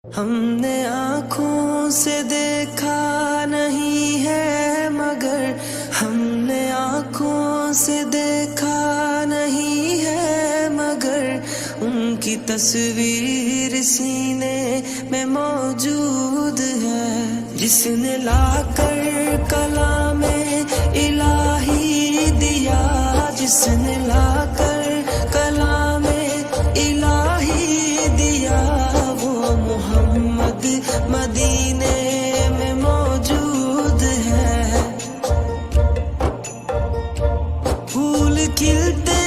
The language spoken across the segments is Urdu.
ہم نے آنکھوں سے دیکھا نہیں ہے مگر ہم نے آنکھوں سے دیکھا نہیں ہے مگر ان کی تصویر سینے میں موجود ہے، جس نے لا کر کلام الہی دیا، جس نے لا کر کلام الہی دیا، وہ محمد مدینے میں موجود ہے۔ پھول کھلتے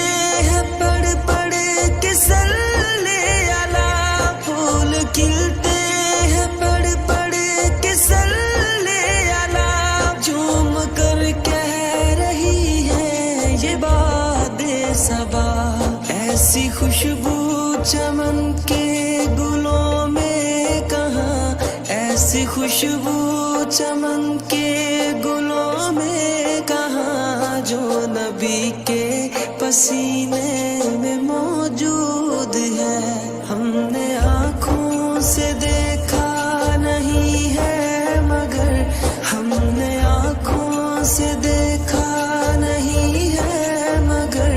ہیں پڑھ پڑھ کے صلی علی، پھول کھلتے ہیں پڑھ پڑھ کے صلی علی، جھوم کر کہہ رہی ہے یہ باد صبا، ایسی خوشبو چمن کے گلوں میں کہاں، ایسی خوشبو چمن کے گلوں میں کہاں، جو نبی کے پسینے میں موجود ہے۔ ہم نے آنکھوں سے دیکھا نہیں ہے مگر ہم نے آنکھوں سے دیکھا نہیں ہے مگر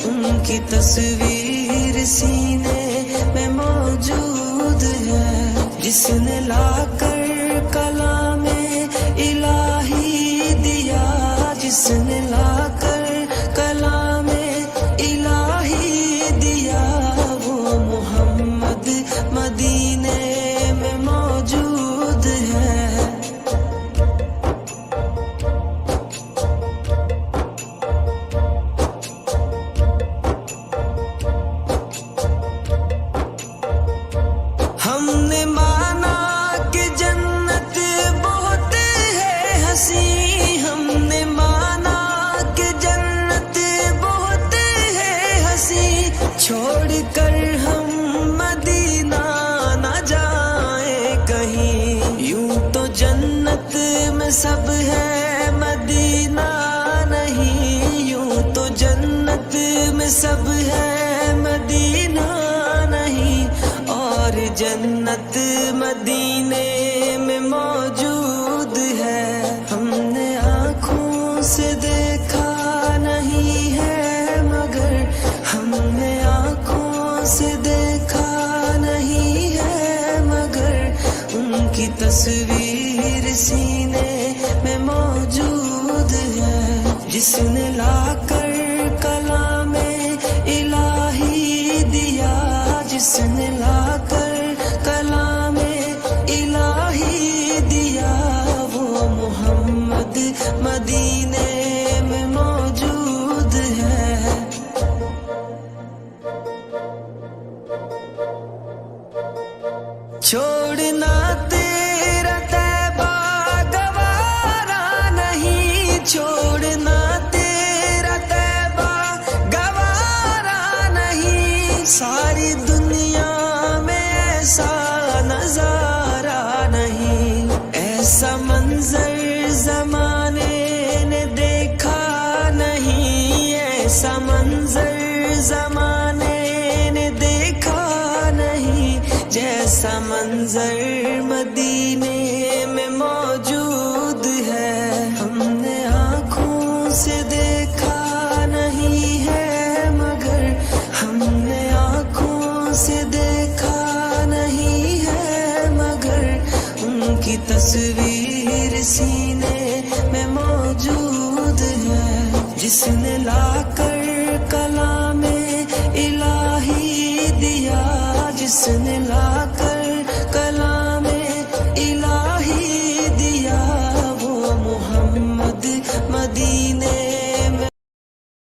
ان کی تصویر سینے میں موجود ہے، جس نے لا کر کلام الہی دیا، جس نے لا کر کلام الہی دیا، وہ محمد مدینے میں موجود ہے۔ ہم نے مانا کہ جنت بہت ہے حسین، ہم نے مانا کہ جنت بہت ہے حسین، چھوڑ کر ہم مدینہ نہ جائیں کہیں، یوں تو جنت میں سب ہے مدینہ نہیں، یوں تو جنت میں سب ہے مدینہ نہیں، اور جنت مدینے میں موجود ہے۔ ہم نے آنکھوں سے دیکھا نہیں ہے مگر ہم نے آنکھوں سے دیکھا نہیں ہے مگر ان کی تصویر سینے میں موجود ہے، جس نے لا کر کلام الہی دیا، جس نے لا کر کلام الہی دیا، وہ محمد مدینے میں موجود ہے۔ چھوڑنا تیرا طیبہ گوارا نہیں، چھوڑنا تیرا طیبہ گوارا نہیں، ساری دنیا میں ایسا نظارہ نہیں، ایسا منظر زمانے نے دیکھا نہیں، ایسا منظر زمانے نے دیکھا نہیں، جیسا منظر مدینے میں موجود ہے۔ ہم نے آنکھوں سے دیکھا نہیں ہے مگر ہم نے آنکھوں سے دیکھا نہیں ہے مگر ان کی تصویر سینے میں موجود ہے، جس نے لا کر کلام الہی دیا، جس نے لا